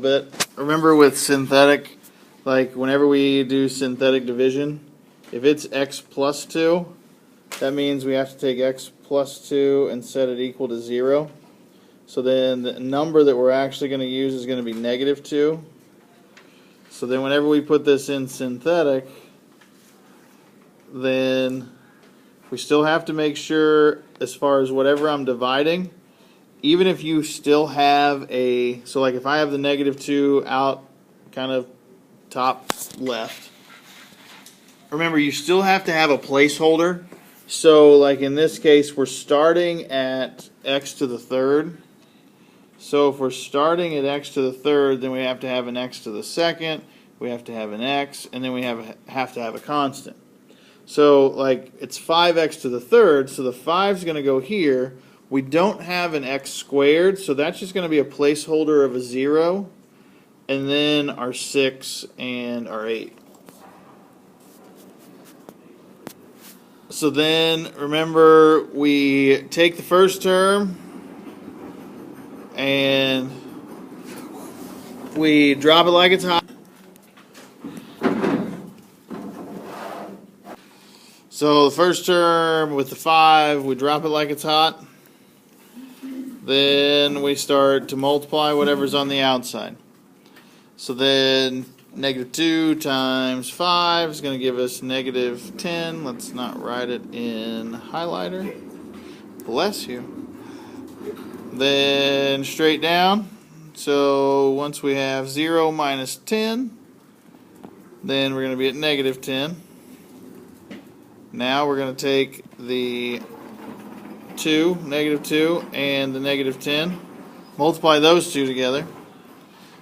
bit. Remember with synthetic, like whenever we do synthetic division, if it's x plus 2, that means we have to take x plus 2 and set it equal to 0. So then the number that we're actually going to use is going to be negative 2. So then whenever we put this in synthetic, then we still have to make sure as far as whatever I'm dividing, even if you still have a, so like if I have the negative 2 out kind of top left, remember you still have to have a placeholder. So like in this case we're starting at x to the third. So if we're starting at x to the third, then we have to have an x to the second, we have to have an x, and then we have to have a constant. So like it's 5x to the third, so the 5 is going to go here. We don't have an x squared, so that's just going to be a placeholder of a 0, and then our 6 and our 8. So then remember we take the first term and we drop it like it's hot. So the first term with the 5, we drop it like it's hot. Then we start to multiply whatever's on the outside. So then negative 2 times 5 is going to give us negative 10. Let's not write it in highlighter. Bless you. Then straight down. So once we have 0 minus 10, then we're going to be at negative 10. Now we're going to take the 2, negative 2, and the negative 10. Multiply those two together.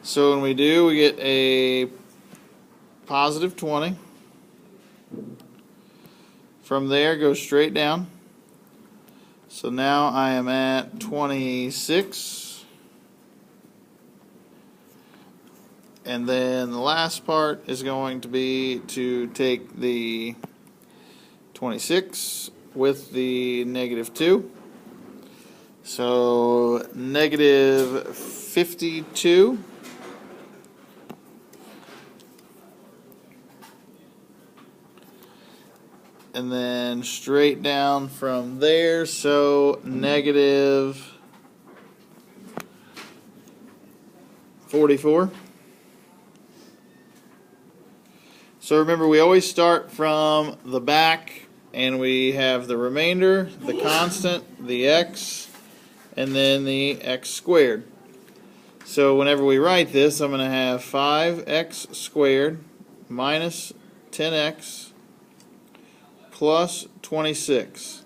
So when we do, we get a positive 20. From there, go straight down. So now I am at 26. And then the last part is going to be to take the 26 with the negative 2. So negative 52. And then straight down from there, so negative 44. So remember, we always start from the back, and we have the remainder, the constant, the x, and then the x squared. So whenever we write this, I'm going to have 5x squared minus 10x plus 26.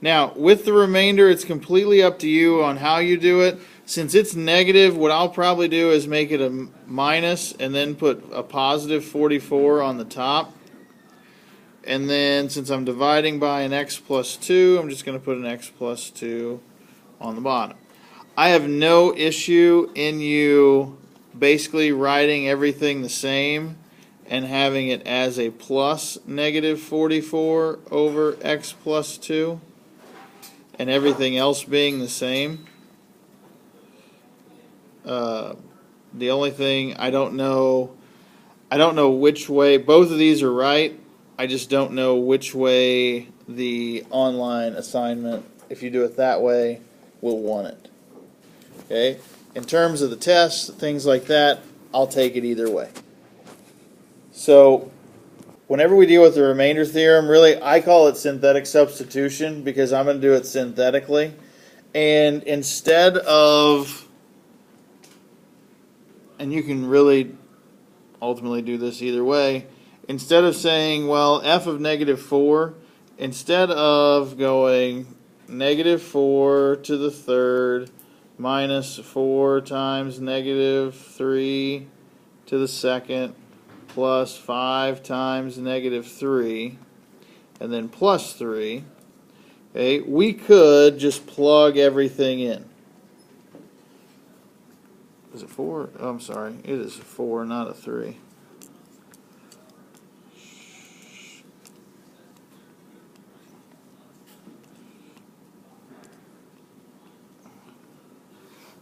Now, with the remainder, it's completely up to you on how you do it. Since it's negative, what I'll probably do is make it a minus and then put a positive 44 on the top. And then, since I'm dividing by an x plus 2, I'm just going to put an x plus 2 on the bottom. I have no issue in you basically writing everything the same and having it as a plus negative 44 over x plus 2 and everything else being the same. The only thing I don't know which way, both of these are right, I just don't know which way the online assignment, if you do it that way, will want it. Okay? In terms of the tests, things like that, I'll take it either way. So whenever we deal with the remainder theorem, really I call it synthetic substitution because I'm going to do it synthetically. And instead of, and you can really ultimately do this either way, instead of saying, well, f of negative 4, instead of going negative 4 to the third minus 4 times negative 3 to the second plus 5 times negative 3, and then plus 3, okay, we could just plug everything in. Is it 4? Oh, I'm sorry. It is a 4, not a 3.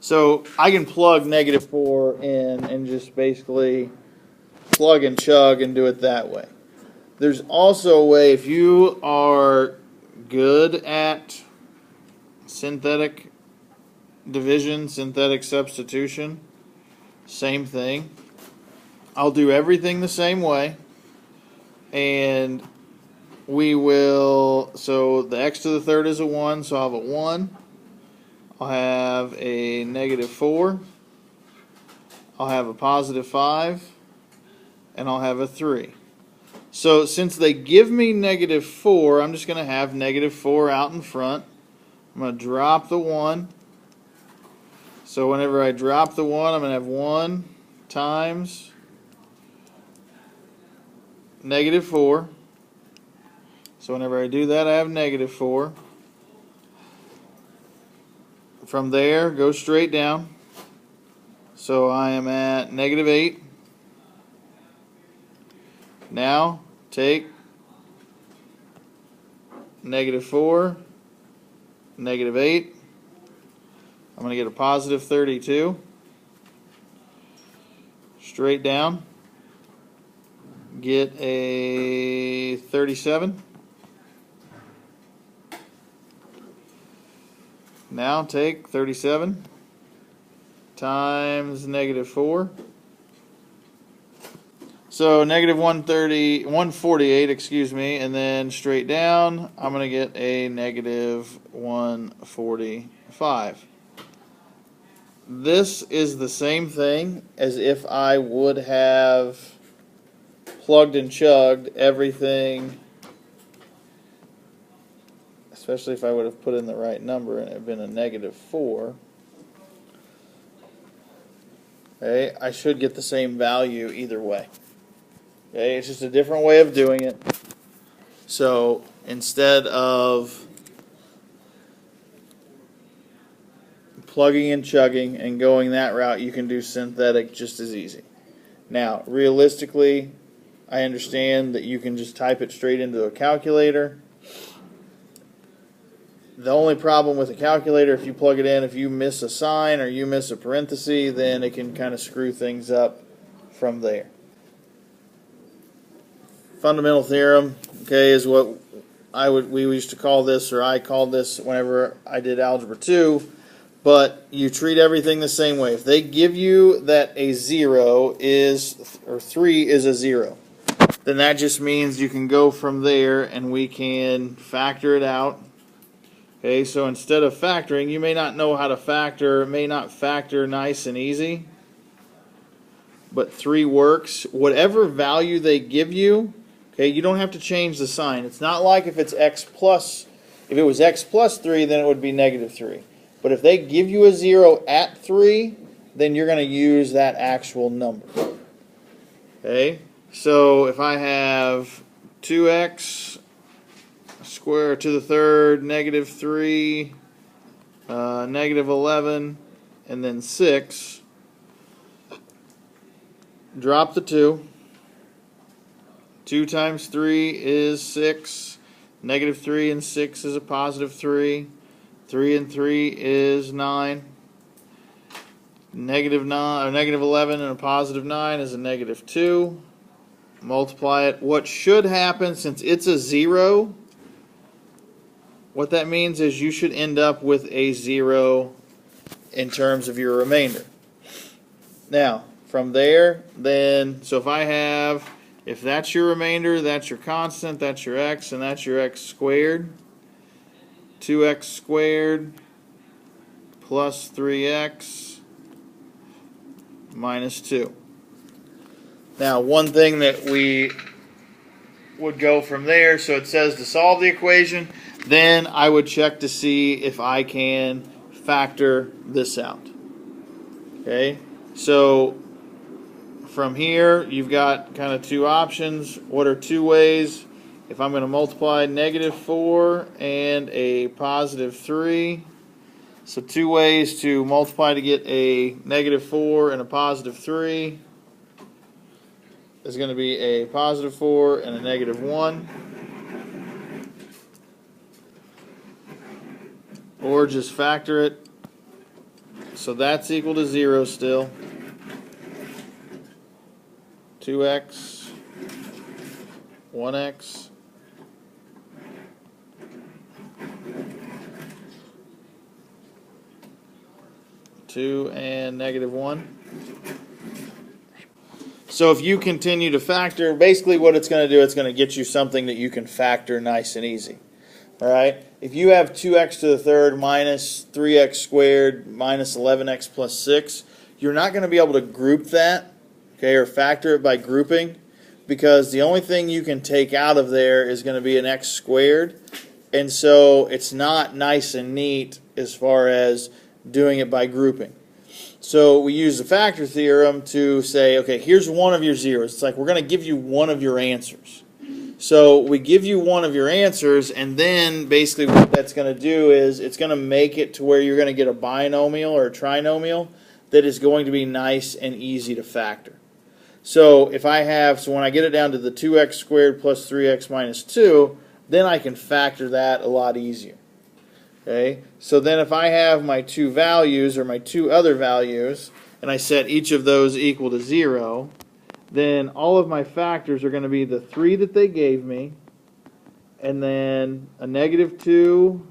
So I can plug -4 in and just basically plug and chug and do it that way. There's also a way, if you are good at synthetic division, synthetic substitution, same thing. I'll do everything the same way, and we will, so the x to the third is a 1, so I'll have a 1. I'll have a -4. I'll have a +5. And I'll have a 3. So since they give me -4, I'm just going to have -4 out in front. I'm going to drop the 1. So whenever I drop the 1, I'm going to have 1 times -4. So whenever I do that, I have -4. From there, go straight down. So I am at -8. Now take -4, -8. I'm going to get a +32. Straight down. Get a 37. Now take 37 times -4. So -148, excuse me, and then straight down, I'm going to get a -145. This is the same thing as if I would have plugged and chugged everything, especially if I would have put in the right number and it had been a -4. Okay, I should get the same value either way. Okay, it's just a different way of doing it. So instead of plugging and chugging and going that route, you can do synthetic just as easy. Now, realistically, I understand that you can just type it straight into a calculator. The only problem with a calculator, if you plug it in, if you miss a sign or you miss a parenthesis, then it can kind of screw things up from there. Fundamental theorem, okay, is what we used to call this, or I called this whenever I did algebra 2. But you treat everything the same way. If they give you that a 0 is, or 3 is a 0, then that just means you can go from there and we can factor it out. Okay, so instead of factoring, you may not know how to factor, may not factor nice and easy, but 3 works. Whatever value they give you, okay, you don't have to change the sign. It's not like if it's x plus, if it was x plus 3, then it would be -3. But if they give you a 0 at 3, then you're going to use that actual number. Okay, so if I have 2x squared to the third, -3, -11, and then 6, drop the 2. 2 times 3 is 6. -3 and 6 is a +3. 3 and 3 is 9. -9 or -11 and a +9 is a -2. Multiply it. What should happen, since it's a 0, what that means is you should end up with a 0 in terms of your remainder. Now, from there, then, so if that's your remainder, that's your constant, that's your x, and that's your x squared. 2x squared plus 3x minus 2. Now, one thing that we would go from there, so it says to solve the equation, then I would check to see if I can factor this out. Okay, so from here, you've got kind of 2 options. What are 2 ways? If I'm going to multiply -4 and a +3, so 2 ways to multiply to get a -4 and a +3 is going to be a +4 and a -1, or just factor it. So that's equal to 0 still. 2x, 1x, 2 and negative 1. So if you continue to factor, basically what it's going to do, it's going to get you something that you can factor nice and easy. All right? If you have 2x to the third minus 3x squared minus 11x plus 6, you're not going to be able to group that, okay, or factor it by grouping, because the only thing you can take out of there is going to be an x squared, and so it's not nice and neat as far as doing it by grouping. So we use the factor theorem to say, okay, here's one of your zeros. It's like we're going to give you one of your answers. So we give you one of your answers, and then basically what that's going to do is it's going to make it to where you're going to get a binomial or a trinomial that is going to be nice and easy to factor. So if I have, so when I get it down to the 2x squared plus 3x minus 2, then I can factor that a lot easier. Okay, so then if I have my two values or my two other values and I set each of those equal to 0, then all of my factors are going to be the 3 that they gave me and then a negative 2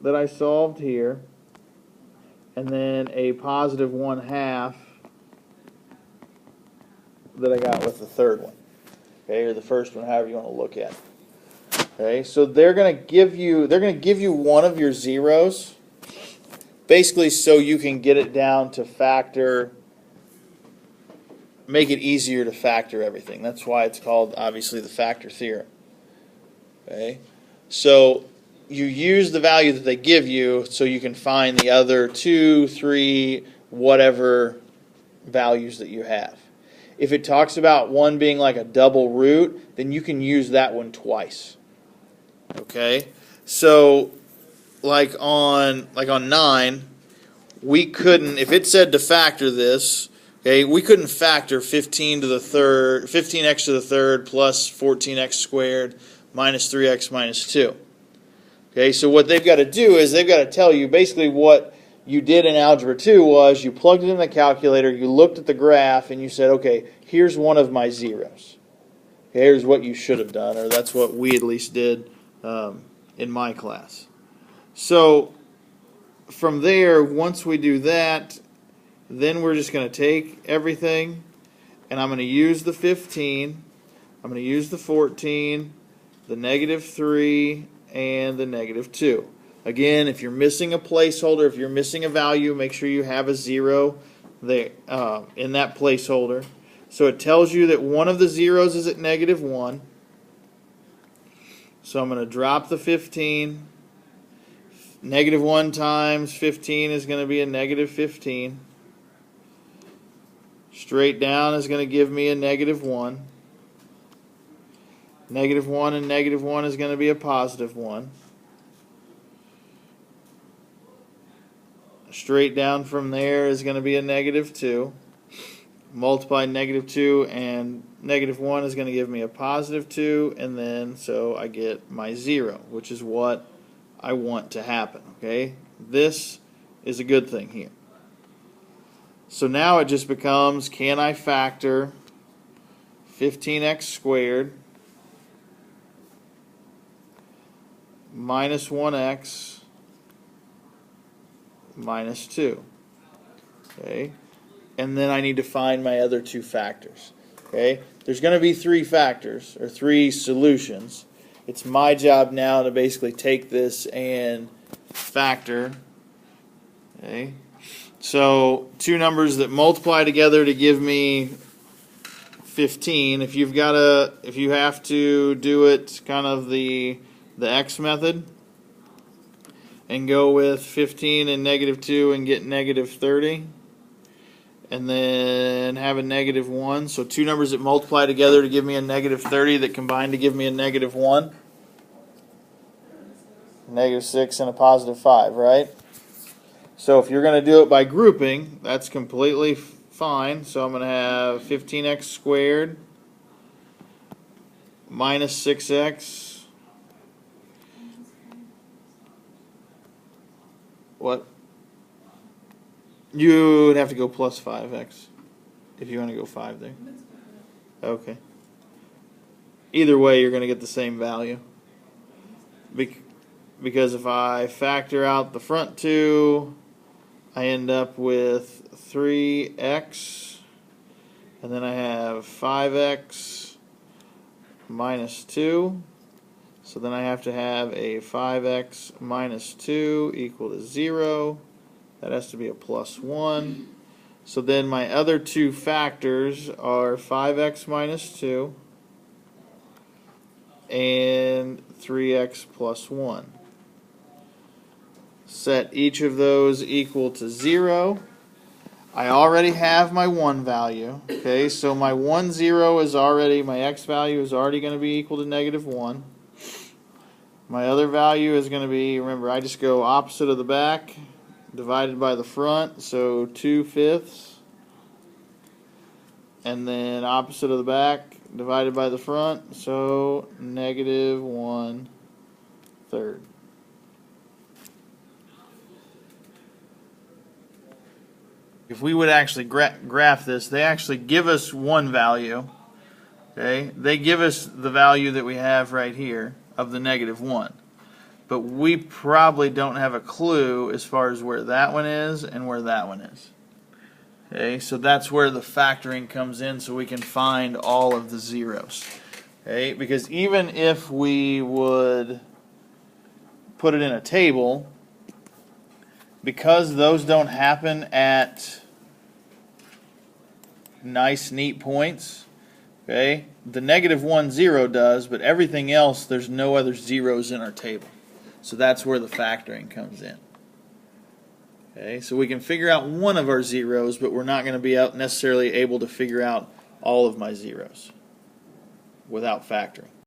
that I solved here and then a positive 1/2 that I got with the third one, okay, or the first one, however you want to look at it. Okay, so they're going to give you one of your zeros, basically so you can get it down to factor, make it easier to factor everything. That's why it's called, obviously, the factor theorem. Okay, so you use the value that they give you so you can find the other 2, 3, whatever values that you have. If it talks about one being like a double root, then you can use that one twice. Okay, so like on 9, we couldn't, if it said to factor this, okay, we couldn't factor 15 to the third, 15x to the third plus 14x squared minus 3x minus 2. Okay, so what they've got to do is they've got to tell you basically what you did in Algebra 2 was you plugged it in the calculator, you looked at the graph, and you said, okay, here's one of my zeros. Okay, here's what you should have done, or that's what we at least did in my class. So from there, once we do that, then we're just going to take everything, and I'm going to use the 15, I'm going to use the 14, the negative 3, and the negative 2. Again, if you're missing a placeholder, if you're missing a value, make sure you have a 0 there in that placeholder. So it tells you that one of the zeros is at negative 1. So I'm going to drop the 15. Negative 1 times 15 is going to be a negative 15. Straight down is going to give me a negative 1. Negative 1 and negative 1 is going to be a positive 1. Straight down from there is going to be a negative 2. Multiply negative 2 and negative 1 is going to give me a positive 2, and then so I get my 0, which is what I want to happen. Okay, this is a good thing here. So now it just becomes, can I factor 15x squared minus 1x minus 2? Okay, and then I need to find my other two factors. Okay, there's going to be 3 factors or 3 solutions. It's my job now to basically take this and factor. Okay, so 2 numbers that multiply together to give me 15. If you have to do it kind of the x method and go with 15 and negative 2 and get negative 30. And then have a negative 1. So 2 numbers that multiply together to give me a negative 30 that combine to give me a negative 1. Negative 6 and a positive 5, right? So if you're going to do it by grouping, that's completely fine. So I'm going to have 15x squared minus 6x. What? You would have to go plus 5x if you want to go 5 there. Okay. Either way, you're going to get the same value. Because if I factor out the front two, I end up with 3x, and then I have 5x minus 2. So then I have to have a 5x minus 2 equal to 0. That has to be a plus 1. So then my other two factors are 5x minus 2 and 3x plus 1. Set each of those equal to 0. I already have my 1 value. Okay, so my 1, 0 is already, my x value is already going to be equal to negative 1. My other value is going to be, remember, I just go opposite of the back divided by the front, so 2/5. And then opposite of the back divided by the front, so negative 1/3. If we would actually graph this, they actually give us one value. Okay, they give us the value that we have right here of the negative 1. But we probably don't have a clue as far as where that one is and where that one is. Okay, so that's where the factoring comes in, so we can find all of the zeros. Okay, because even if we would put it in a table, because those don't happen at nice, neat points, okay, the negative 1, 0 does, but everything else, there's no other zeros in our table. So that's where the factoring comes in. Okay, so we can figure out one of our zeros, but we're not going to be necessarily able to figure out all of my zeros without factoring.